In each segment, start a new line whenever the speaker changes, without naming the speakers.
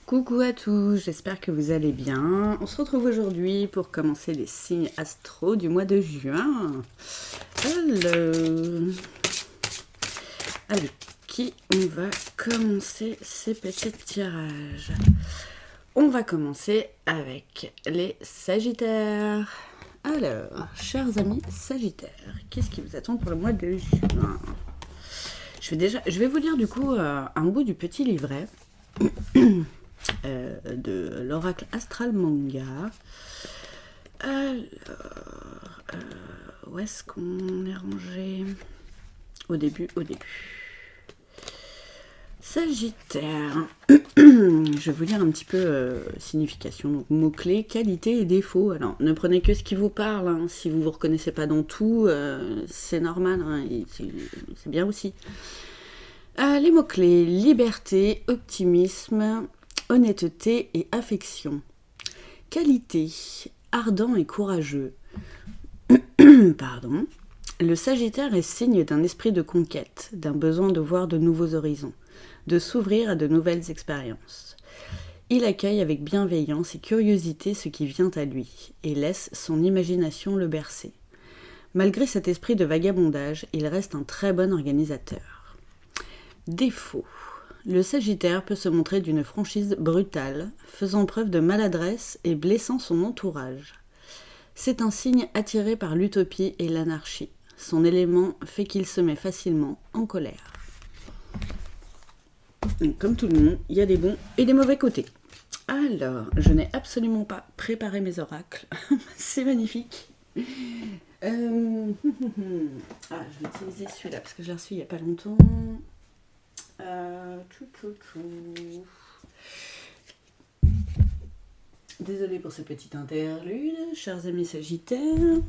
Coucou à tous, j'espère que vous allez bien. On se retrouve aujourd'hui pour commencer les signes astro du mois de juin. Alors, avec qui on va commencer ces petits tirages? On va commencer avec les Sagittaires. Alors, chers amis Sagittaires, qu'est-ce qui vous attend pour le mois de juin? Je vais vous lire du coup un bout du petit livret de l'oracle astral manga. Alors, où est-ce qu'on est rangé? Au début. Sagittaire. Je vais vous lire un petit peu signification. Donc, mots-clés, qualités et défauts. Alors, ne prenez que ce qui vous parle. Hein. Si vous ne vous reconnaissez pas dans tout, c'est normal. Hein. C'est bien aussi. Les mots-clés, liberté, optimisme, honnêteté et affection. Qualité, ardent et courageux. Pardon. Le Sagittaire est signe d'un esprit de conquête, d'un besoin de voir de nouveaux horizons, de s'ouvrir à de nouvelles expériences. Il accueille avec bienveillance et curiosité ce qui vient à lui et laisse son imagination le bercer. Malgré cet esprit de vagabondage, il reste un très bon organisateur. Défaut. Le Sagittaire peut se montrer d'une franchise brutale, faisant preuve de maladresse et blessant son entourage. C'est un signe attiré par l'utopie et l'anarchie. Son élément fait qu'il se met facilement en colère. Donc, comme tout le monde, il y a des bons et des mauvais côtés. Alors, je n'ai absolument pas préparé mes oracles. C'est magnifique. Je vais utiliser celui-là parce que je l'ai reçu il n'y a pas longtemps. Désolée pour ce petit interlude, chers amis Sagittaires.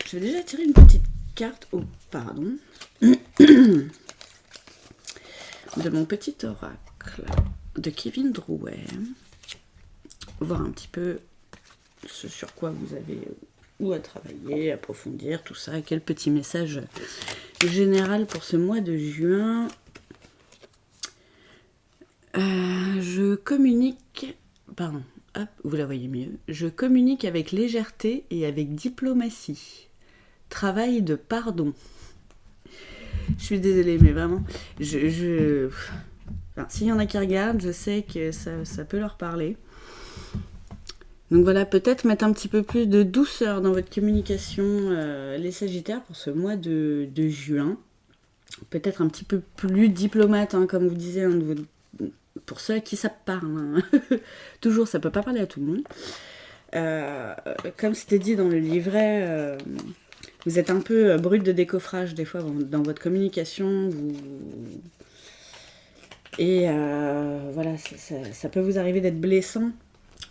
Je vais déjà tirer une petite carte. Oh, pardon. De mon petit oracle de Kevin Drouet. Voir un petit peu ce sur quoi vous avez ou à travailler, approfondir, tout ça. Quel petit message général pour ce mois de juin. Je communique... Pardon, hop, vous la voyez mieux. Je communique avec légèreté et avec diplomatie. Travail de pardon. Je suis désolée, mais vraiment, enfin, s'il y en a qui regardent, je sais que ça peut leur parler. Donc voilà, peut-être mettre un petit peu plus de douceur dans votre communication, les Sagittaires, pour ce mois de juin. Peut-être un petit peu plus diplomate, hein, comme vous disiez, hein, pour ceux à qui ça parle. Hein. Toujours, ça peut pas parler à tout le monde. Comme c'était dit dans le livret, vous êtes un peu brut de décoffrage des fois dans votre communication. Et voilà, ça peut vous arriver d'être blessant.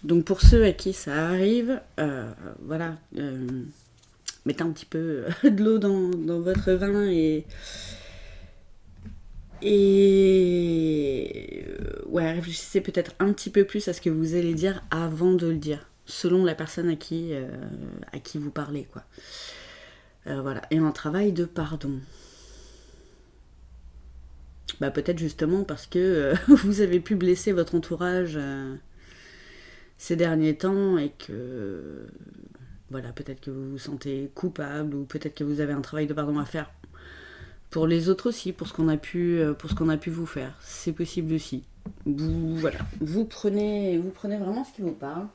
Donc pour ceux à qui ça arrive, voilà, mettez un petit peu de l'eau dans votre vin et ouais, réfléchissez peut-être un petit peu plus à ce que vous allez dire avant de le dire, selon la personne à qui vous parlez, quoi. Voilà, et un travail de pardon. Bah peut-être justement parce que vous avez pu blesser votre entourage ces derniers temps et que voilà, peut-être que vous vous sentez coupable ou peut-être que vous avez un travail de pardon à faire. Pour les autres aussi, pour ce qu'on a pu vous faire. C'est possible aussi. Voilà. Vous prenez vraiment ce qui vous parle.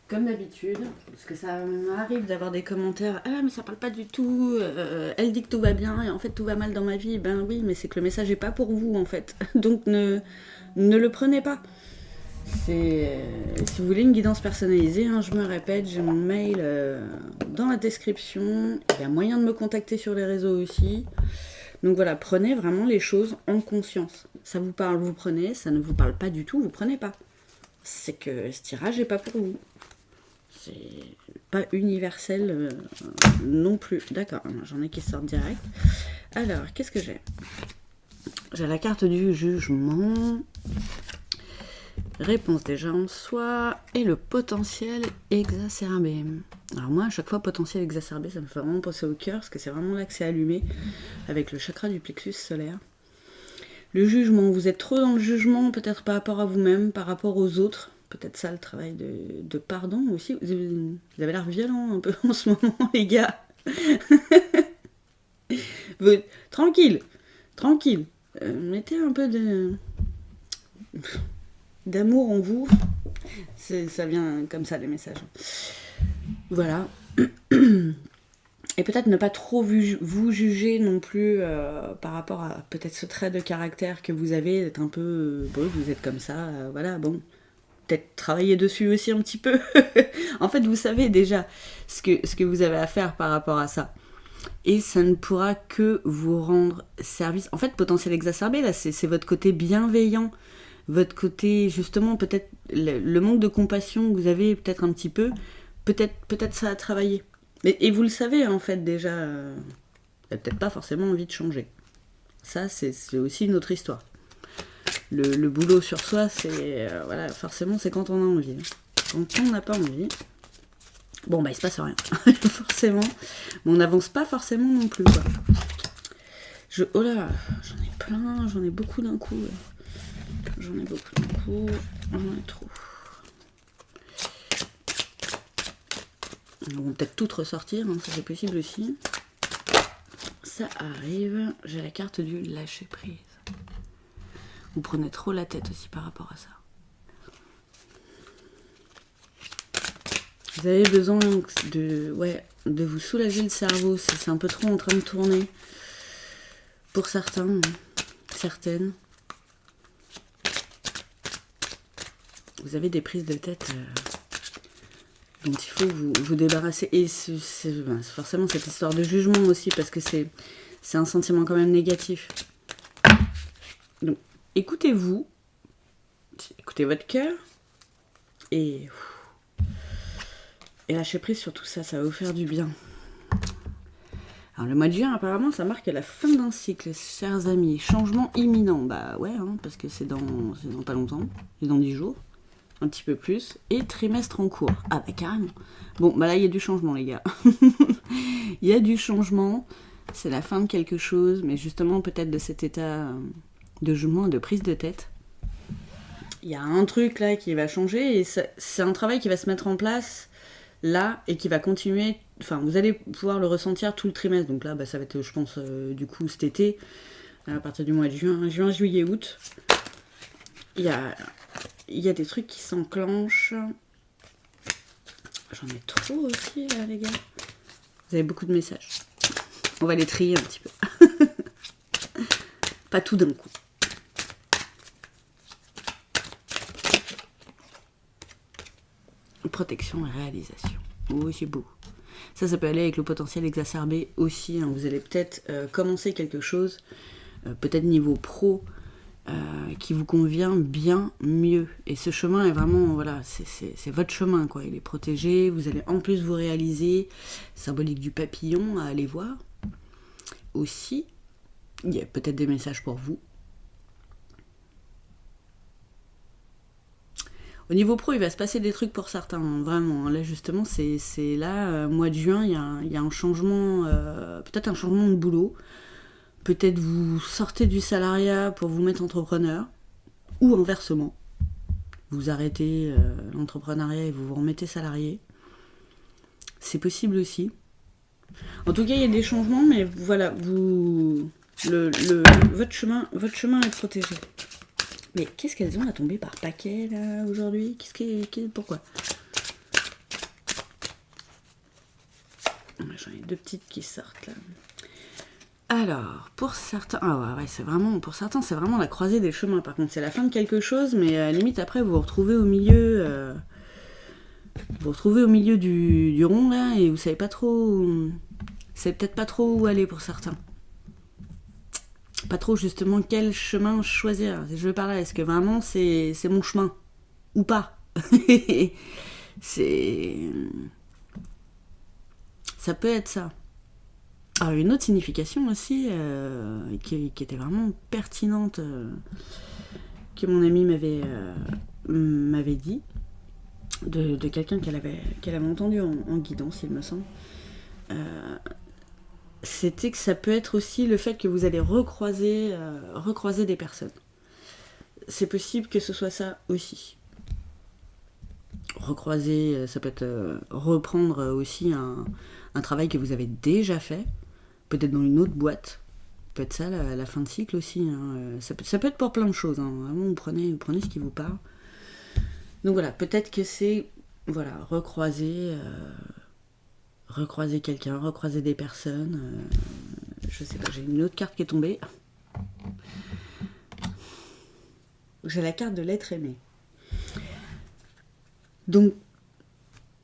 Comme d'habitude. Parce que ça m'arrive d'avoir des commentaires. Ah, mais ça parle pas du tout. Elle dit que tout va bien et en fait tout va mal dans ma vie. Ben oui, mais c'est que le message est pas pour vous en fait. Donc ne le prenez pas. Si vous voulez une guidance personnalisée, hein, je me répète, j'ai mon mail dans la description. Il y a moyen de me contacter sur les réseaux aussi. Donc voilà, prenez vraiment les choses en conscience. Ça vous parle, vous prenez. Ça ne vous parle pas du tout, vous prenez pas. C'est que ce tirage n'est pas pour vous. C'est pas universel non plus. D'accord, j'en ai qui sortent direct. Alors, qu'est-ce que j'ai? J'ai la carte du jugement. Réponse déjà en soi. Et le potentiel exacerbé. Alors moi, à chaque fois, potentiel exacerbé, ça me fait vraiment penser au cœur, parce que c'est vraiment là que c'est allumé, avec le chakra du plexus solaire. Le jugement, vous êtes trop dans le jugement, peut-être par rapport à vous-même, par rapport aux autres. Peut-être ça le travail de pardon aussi. Vous avez l'air violent un peu en ce moment, les gars. Tranquille, tranquille. Mettez un peu d'amour en vous. Ça vient comme ça, les messages. Voilà. Et peut-être ne pas trop vous juger non plus par rapport à peut-être ce trait de caractère que vous avez, d'être un peu... bon, vous êtes comme ça, voilà, bon. Peut-être travailler dessus aussi un petit peu. En fait, vous savez déjà ce que vous avez à faire par rapport à ça. Et ça ne pourra que vous rendre service. En fait, potentiel exacerbé, là, c'est votre côté bienveillant. Votre côté, justement, peut-être le manque de compassion que vous avez peut-être un petit peu. Peut-être ça a travaillé. Et vous le savez, en fait, déjà, vous n'avez peut-être pas forcément envie de changer. Ça, c'est aussi une autre histoire. Le boulot sur soi, c'est... voilà, forcément, c'est quand on a envie. Quand on n'a pas envie, bon, bah, il se passe rien. Forcément. Mais on n'avance pas forcément non plus, quoi. Oh là, j'en ai plein, j'en ai beaucoup d'un coup. J'en ai beaucoup d'un coup. J'en ai trop. On va peut-être toutes ressortir, hein, ça c'est possible aussi. Ça arrive. J'ai la carte du lâcher prise. Vous prenez trop la tête aussi par rapport à ça. Vous avez besoin de vous soulager le cerveau. C'est un peu trop en train de tourner. Pour certains, certaines. Vous avez des prises de tête dont il faut vous débarrasser. Et c'est forcément cette histoire de jugement aussi, parce que c'est un sentiment quand même négatif. Donc, écoutez-vous, écoutez votre cœur, et lâchez prise sur tout ça, ça va vous faire du bien. Alors le mois de juin, apparemment, ça marque la fin d'un cycle, chers amis. Changement imminent, bah ouais, hein, parce que c'est dans pas longtemps, c'est dans 10 jours, un petit peu plus, et trimestre en cours. Ah bah carrément. Bon, bah là, il y a du changement, les gars. Il y a du changement, c'est la fin de quelque chose, mais justement, peut-être de cet état de jugement et de prise de tête. Il y a un truc là qui va changer, et c'est un travail qui va se mettre en place là, et qui va continuer, enfin vous allez pouvoir le ressentir tout le trimestre, donc là bah, ça va être je pense du coup cet été, à partir du mois de juin, juillet, août, il y a des trucs qui s'enclenchent. J'en ai trop aussi là les gars, vous avez beaucoup de messages, on va les trier un petit peu. Pas tout d'un coup. Protection et réalisation. Oui, c'est beau. Ça peut aller avec le potentiel exacerbé aussi. Hein. Vous allez peut-être commencer quelque chose, peut-être niveau pro, qui vous convient bien mieux. Et ce chemin est vraiment, voilà, c'est votre chemin, quoi. Il est protégé. Vous allez en plus vous réaliser. Symbolique du papillon à aller voir. Aussi, il y a peut-être des messages pour vous. Au niveau pro, il va se passer des trucs pour certains, hein, vraiment. Là, justement, c'est là, mois de juin, il y a un changement, peut-être un changement de boulot. Peut-être vous sortez du salariat pour vous mettre entrepreneur, ou inversement. Vous arrêtez l'entrepreneuriat et vous vous remettez salarié. C'est possible aussi. En tout cas, il y a des changements, mais voilà, votre chemin est protégé. Mais qu'est-ce qu'elles ont à tomber par paquet là aujourd'hui ? Pourquoi ? J'en ai deux petites qui sortent là. Alors, pour certains, pour certains, c'est vraiment la croisée des chemins. Par contre, c'est la fin de quelque chose, mais limite après, vous vous retrouvez au milieu, du rond là, et vous savez pas trop, c'est peut-être pas trop où aller pour certains. Pas trop justement quel chemin choisir. Je veux parler, est-ce que vraiment c'est mon chemin ou pas? Ça peut être ça. Alors une autre signification aussi qui était vraiment pertinente, que mon amie m'avait dit, de quelqu'un qu'elle avait entendu en guidance, il me semble. c'était que ça peut être aussi le fait que vous allez recroiser des personnes. C'est possible que ce soit ça aussi. Recroiser, ça peut être reprendre aussi un travail que vous avez déjà fait, peut-être dans une autre boîte. Ça peut être ça la fin de cycle aussi. Hein. Ça peut être pour plein de choses. Hein. Vraiment, vous prenez ce qui vous parle. Donc voilà, peut-être que c'est recroiser quelqu'un, recroiser des personnes. Je sais pas, j'ai une autre carte qui est tombée. J'ai la carte de l'être aimé. Donc,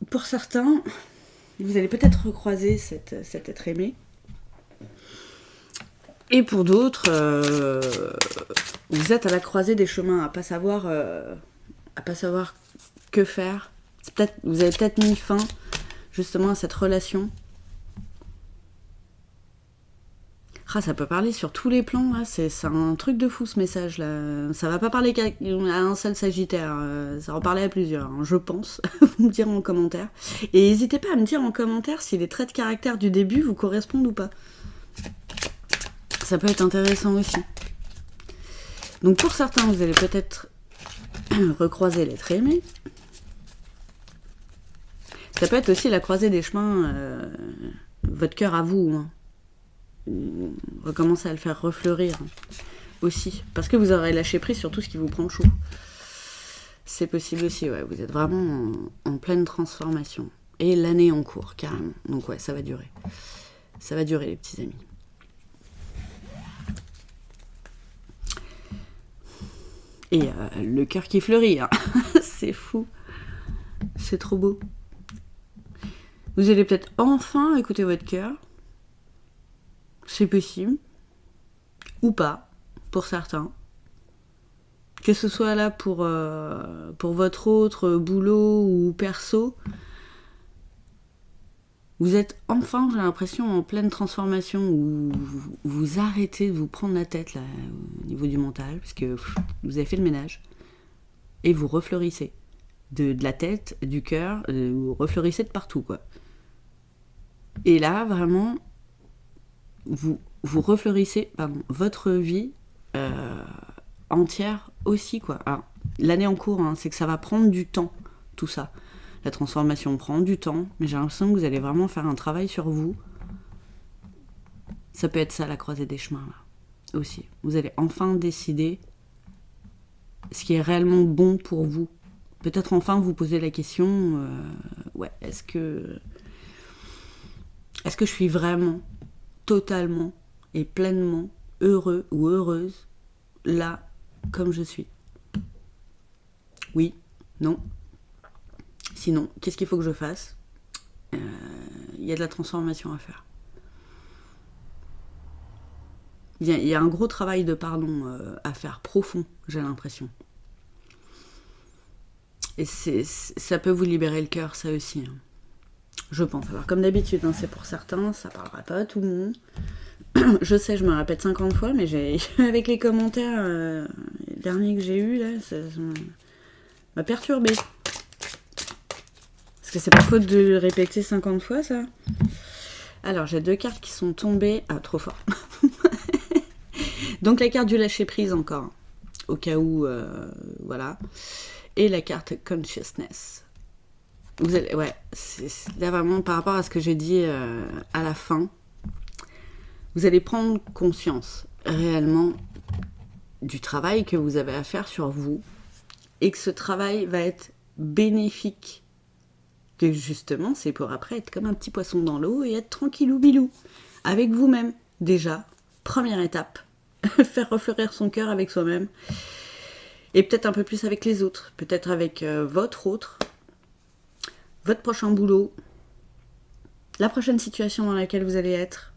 pour certains, vous allez peut-être recroiser cet être aimé. Et pour d'autres, vous êtes à la croisée des chemins, à pas savoir que faire. Vous avez peut-être mis fin justement à cette relation. Ça peut parler sur tous les plans, là. C'est un truc de fou ce message là. Ça va pas parler qu'à un seul sagittaire, ça va en parler à plusieurs, hein, je pense. Vous me direz en commentaire. Et n'hésitez pas à me dire en commentaire si les traits de caractère du début vous correspondent ou pas. Ça peut être intéressant aussi. Donc pour certains, vous allez peut-être recroiser l'être aimé. Ça peut être aussi la croisée des chemins, votre cœur à vous. Hein. Recommencer à le faire refleurir aussi. Parce que vous aurez lâché prise sur tout ce qui vous prend le chou. C'est possible aussi, ouais. Vous êtes vraiment en pleine transformation. Et l'année en cours, carrément. Donc ouais, ça va durer. Ça va durer, les petits amis. Et le cœur qui fleurit, hein. C'est fou. C'est trop beau. Vous allez peut-être enfin écouter votre cœur. C'est possible. Ou pas, pour certains. Que ce soit là pour votre autre boulot ou perso. Vous êtes enfin, j'ai l'impression, en pleine transformation où vous arrêtez de vous prendre la tête là, au niveau du mental, parce que vous avez fait le ménage. Et vous refleurissez. De la tête, du cœur, vous refleurissez de partout, quoi. Et là, vraiment, vous refleurissez votre vie entière aussi, quoi. Alors, l'année en cours, hein, c'est que ça va prendre du temps, tout ça. La transformation prend du temps, mais j'ai l'impression que vous allez vraiment faire un travail sur vous. Ça peut être ça, la croisée des chemins, là, aussi. Vous allez enfin décider ce qui est réellement bon pour vous. Peut-être enfin vous poser la question, est-ce que je suis vraiment, totalement et pleinement heureux ou heureuse, là, comme je suis? Oui, non. Sinon, qu'est-ce qu'il faut que je fasse? Il y a de la transformation à faire. Il y a un gros travail de pardon à faire, profond, j'ai l'impression. Et ça peut vous libérer le cœur, ça aussi. Hein. Je pense. Alors, comme d'habitude, hein, c'est pour certains, ça parlera pas à tout le monde. Je sais, je me répète 50 fois, mais avec les commentaires derniers que j'ai eus, là, ça m'a perturbée. Parce que c'est pas faute de le répéter 50 fois, ça. Alors, j'ai 2 cartes qui sont tombées. Ah, trop fort. Donc, la carte du lâcher-prise encore. Au cas où, voilà. Et la carte Consciousness. Vous allez, c'est là vraiment par rapport à ce que j'ai dit à la fin. Vous allez prendre conscience réellement du travail que vous avez à faire sur vous. Et que ce travail va être bénéfique. Que justement, c'est pour après être comme un petit poisson dans l'eau et être tranquillou bilou. Avec vous-même, déjà. Première étape. Faire refleurir son cœur avec soi-même. Et peut-être un peu plus avec les autres. Peut-être avec votre prochain boulot. La prochaine situation dans laquelle vous allez être.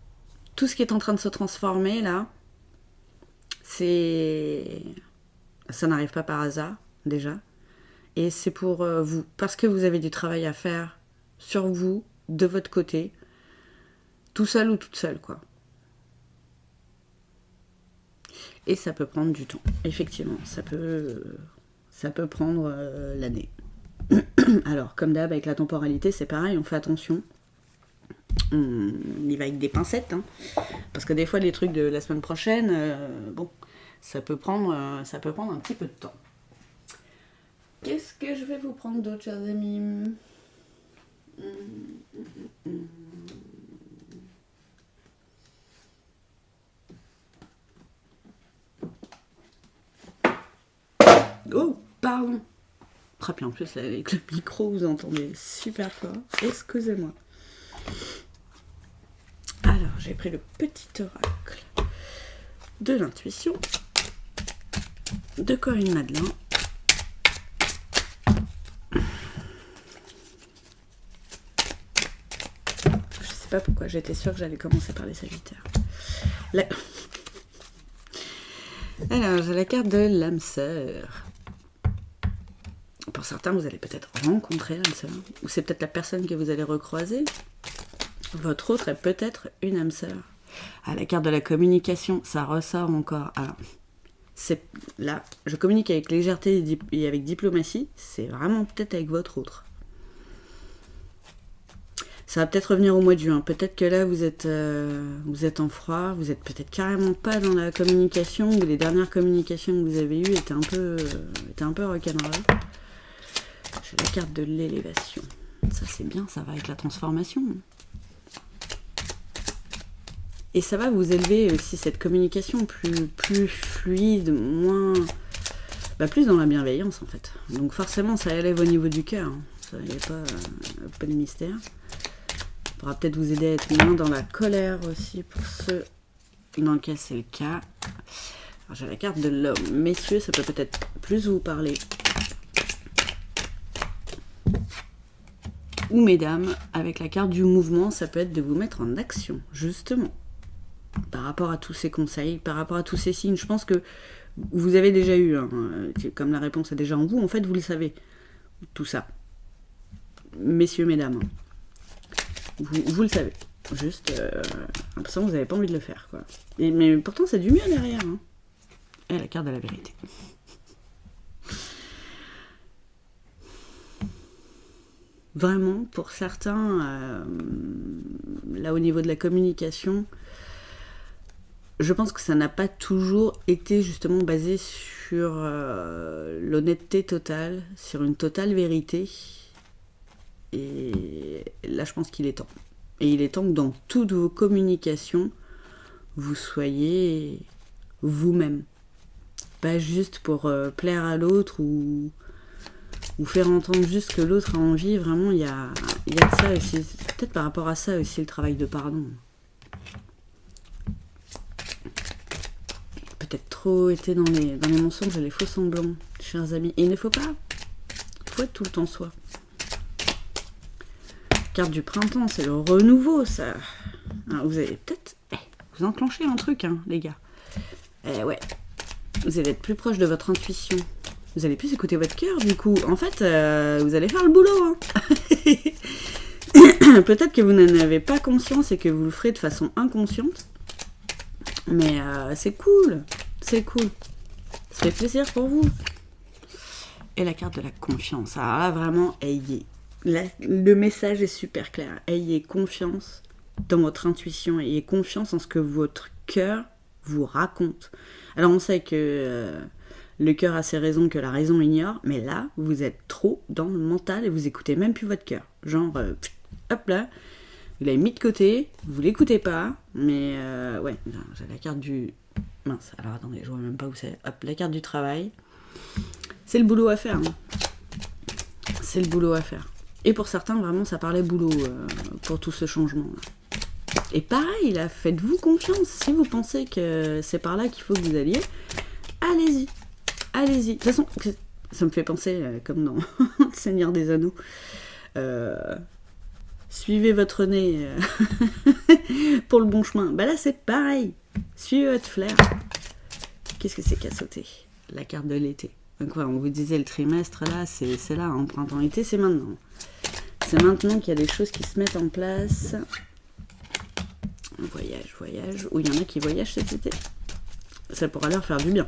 Tout ce qui est en train de se transformer, là. Ça n'arrive pas par hasard, déjà. Et c'est pour vous, parce que vous avez du travail à faire sur vous, de votre côté, tout seul ou toute seule, quoi. Et ça peut prendre du temps, effectivement, ça peut prendre l'année. Alors, comme d'hab, avec la temporalité, c'est pareil, on fait attention. On y va avec des pincettes, hein, parce que des fois les trucs de la semaine prochaine, bon, ça peut prendre un petit peu de temps. Qu'est-ce que je vais vous prendre d'autre, chers amis? Oh, pardon. Ah, puis en plus, là, avec le micro, vous entendez super fort. Excusez-moi. Alors, j'ai pris le petit oracle de l'intuition de Corinne Madelin. Je sais pas pourquoi, j'étais sûre que j'allais commencer par les Sagittaires. Alors, j'ai la carte de l'âme sœur. Pour certains, vous allez peut-être rencontrer l'âme sœur, ou c'est peut-être la personne que vous allez recroiser. Votre autre est peut-être une âme sœur. Ah, la carte de la communication, ça ressort encore. Alors, c'est là, je communique avec légèreté et avec diplomatie. C'est vraiment peut-être avec votre autre. Ça va peut-être revenir au mois de juin. Peut-être que là, vous êtes en froid. Vous êtes peut-être carrément pas dans la communication, ou les dernières communications que vous avez eues étaient un peu rock'n'roll. J'ai la carte de l'élévation. Ça, c'est bien, ça va avec la transformation. Et ça va vous élever aussi, cette communication plus fluide, moins... plus dans la bienveillance, en fait. Donc forcément, ça élève au niveau du cœur. Hein. Ça, il n'y a pas de mystère. Ça pourra peut-être vous aider à être moins dans la colère aussi, pour ceux dans lesquels c'est le cas. Alors, j'ai la carte de l'homme. Messieurs, ça peut peut-être plus vous parler. Ou mesdames, avec la carte du mouvement, ça peut être de vous mettre en action, justement. Par rapport à tous ces conseils, par rapport à tous ces signes, je pense que vous avez déjà eu, hein, comme la réponse est déjà en vous, en fait, vous le savez, tout ça. Messieurs, mesdames, vous le savez. Juste, l'impression que vous n'avez pas envie de le faire, quoi. Mais pourtant, c'est du mieux derrière. Hein. Et la carte de la vérité. Vraiment, pour certains, là au niveau de la communication, je pense que ça n'a pas toujours été justement basé sur l'honnêteté totale, sur une totale vérité. Et là, je pense qu'il est temps. Et il est temps que dans toutes vos communications, vous soyez vous-même. Pas juste pour plaire à l'autre ou faire entendre juste ce que l'autre a envie. Vraiment, il y a de ça aussi. C'est peut-être par rapport à ça aussi le travail de pardon. Peut-être trop été dans les mensonges et les faux semblants, chers amis. Et il ne faut pas. Il faut être tout le temps soi. Carte du printemps, c'est le renouveau, ça. Alors, vous allez peut-être vous enclencher un truc, hein, les gars. Ouais. Vous allez être plus proche de votre intuition. Vous allez plus écouter votre cœur, du coup. En fait, vous allez faire le boulot. Hein. Peut-être que vous n'en avez pas conscience et que vous le ferez de façon inconsciente. Mais c'est cool. C'est cool. Ça fait plaisir pour vous. Et la carte de la confiance. Alors là, vraiment, le message est super clair. Ayez confiance dans votre intuition. Ayez confiance en ce que votre cœur vous raconte. Alors, on sait que... le cœur a ses raisons que la raison ignore, mais là, vous êtes trop dans le mental et vous écoutez même plus votre cœur. Genre, hop là, vous l'avez mis de côté, vous l'écoutez pas, mais ouais, j'ai la carte du... Mince, alors attendez, je vois même pas où c'est. Hop, la carte du travail. C'est le boulot à faire. Hein. C'est le boulot à faire. Et pour certains, vraiment, ça parlait boulot pour tout ce changement-là. Et pareil, là, faites-vous confiance. Si vous pensez que c'est par là qu'il faut que vous alliez, allez-y. Allez-y. De toute façon, ça me fait penser, comme dans Seigneur des Anneaux, suivez votre nez pour le bon chemin. Bah là, c'est pareil. Suivez votre flair. Qu'est-ce que c'est qu'à sauter? La carte de l'été. Donc voilà, on vous disait le trimestre, là, c'est là, en printemps-été, c'est maintenant. C'est maintenant qu'il y a des choses qui se mettent en place. Voyage. Ou il y en a qui voyagent cet été. Ça pourra leur faire du bien.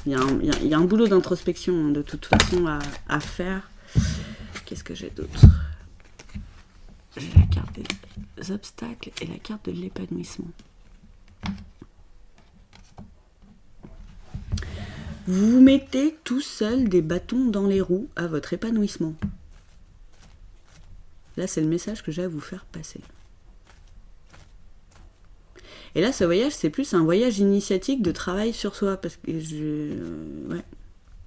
Il y a un boulot d'introspection, de toute façon, à faire. Qu'est-ce que j'ai d'autre? j'ai la carte des obstacles et la carte de l'épanouissement. Vous mettez tout seul des bâtons dans les roues à votre épanouissement. Là, c'est le message que j'ai à vous faire passer. Et là, ce voyage, c'est plus un voyage initiatique de travail sur soi, parce que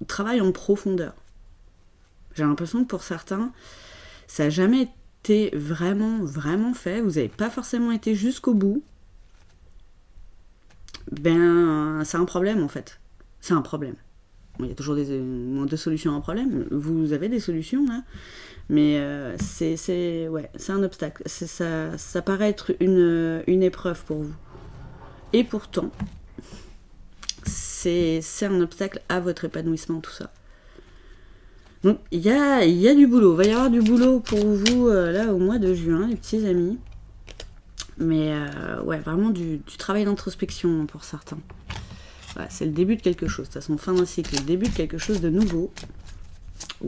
travail en profondeur. J'ai l'impression que pour certains, ça n'a jamais été vraiment fait. Vous n'avez pas forcément été jusqu'au bout. Ben, c'est un problème en fait. C'est un problème. Bon, il y a toujours moins de solutions à un problème. Vous avez des solutions là, mais c'est un obstacle. Ça paraît être une épreuve pour vous. Et pourtant, c'est un obstacle à votre épanouissement, tout ça. Donc il y a du boulot. Il va y avoir du boulot pour vous là au mois de juin, les petits amis. Mais vraiment du travail d'introspection pour certains. Voilà, c'est le début de quelque chose. De toute façon, fin d'un cycle, le début de quelque chose de nouveau.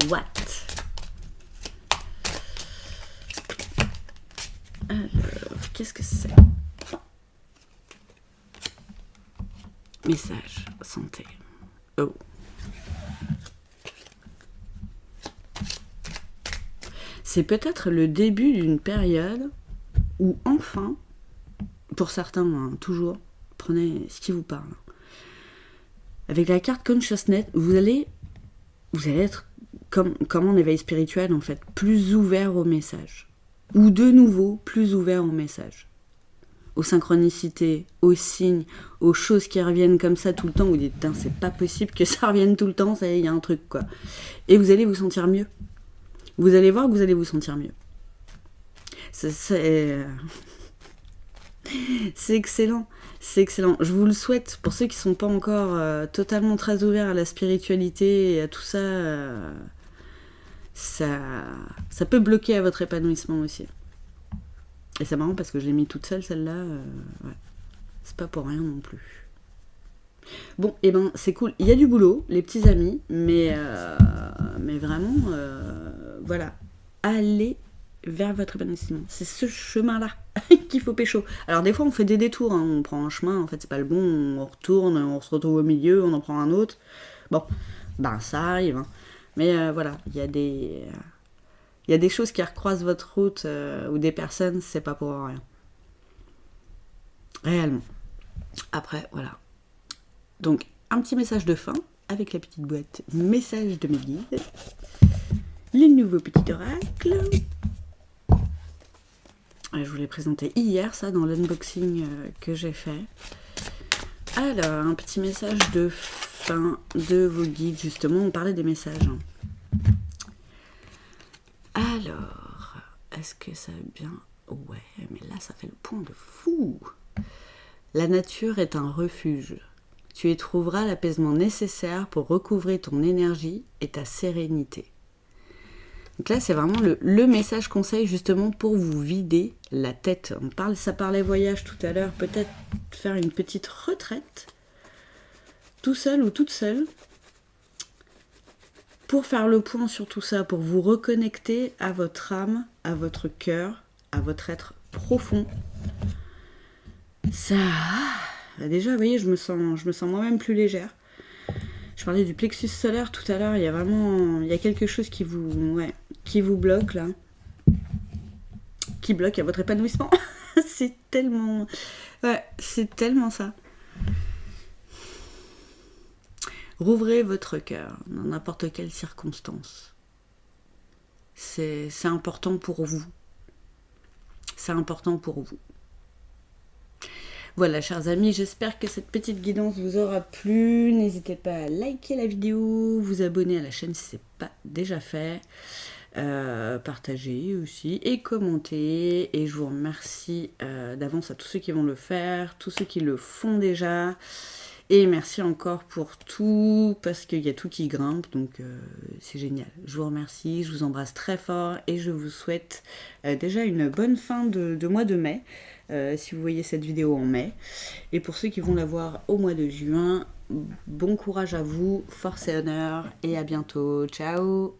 What? Alors, qu'est-ce que c'est? Message, santé. Oh. C'est peut-être le début d'une période où enfin, pour certains, hein, toujours, prenez ce qui vous parle. Avec la carte Consciousness, vous allez être comme en éveil spirituel en fait, plus ouvert au message. Ou de nouveau, plus ouvert au message. Aux synchronicités, aux signes, aux choses qui reviennent comme ça tout le temps. Vous dites, c'est pas possible que ça revienne tout le temps, ça y est, il y a un truc quoi. Et vous allez vous sentir mieux. Vous allez voir que vous allez vous sentir mieux. C'est excellent. C'est excellent. Je vous le souhaite. Pour ceux qui ne sont pas encore totalement très ouverts à la spiritualité et à tout ça, ça peut bloquer à votre épanouissement aussi. Et c'est marrant parce que je l'ai mis toute seule, celle-là. Ouais. C'est pas pour rien non plus. Bon, et ben c'est cool. Il y a du boulot, les petits amis, mais vraiment, voilà. Allez vers votre épanouissement. C'est ce chemin-là qu'il faut pécho. Alors des fois on fait des détours, hein. On prend un chemin, en fait c'est pas le bon, on retourne, on se retrouve au milieu, on en prend un autre. Bon, ça arrive. Hein. Mais voilà, il y a des choses qui recroisent votre route ou des personnes, c'est pas pour rien. Réellement. Après, voilà. Donc, un petit message de fin avec la petite boîte message de mes guides. Les nouveaux petits oracles. Je vous l'ai présenté hier, ça, dans l'unboxing que j'ai fait. Alors, un petit message de fin de vos guides, justement. On parlait des messages. Alors, est-ce que ça va bien? Ouais, mais là, ça fait le point de fou. La nature est un refuge. Tu y trouveras l'apaisement nécessaire pour recouvrer ton énergie et ta sérénité. Donc là, c'est vraiment le message conseil justement pour vous vider la tête. Ça parlait voyage tout à l'heure, peut-être faire une petite retraite, tout seul ou toute seule, pour faire le point sur tout ça, pour vous reconnecter à votre âme, à votre cœur, à votre être profond. Ça, déjà, vous voyez, je me sens moi-même plus légère. Je parlais du plexus solaire tout à l'heure, il y a quelque chose qui vous bloque là, qui bloque à votre épanouissement. c'est tellement ça. Rouvrez votre cœur dans n'importe quelle circonstance. C'est important pour vous. C'est important pour vous. Voilà, chers amis, j'espère que cette petite guidance vous aura plu. N'hésitez pas à liker la vidéo, vous abonner à la chaîne si ce n'est pas déjà fait, partager aussi et commenter. Et je vous remercie d'avance à tous ceux qui vont le faire, tous ceux qui le font déjà. Et merci encore pour tout, parce qu'il y a tout qui grimpe, donc c'est génial. Je vous remercie, je vous embrasse très fort et je vous souhaite déjà une bonne fin de mois de mai, si vous voyez cette vidéo en mai. Et pour ceux qui vont la voir au mois de juin, bon courage à vous, force et honneur, et à bientôt. Ciao!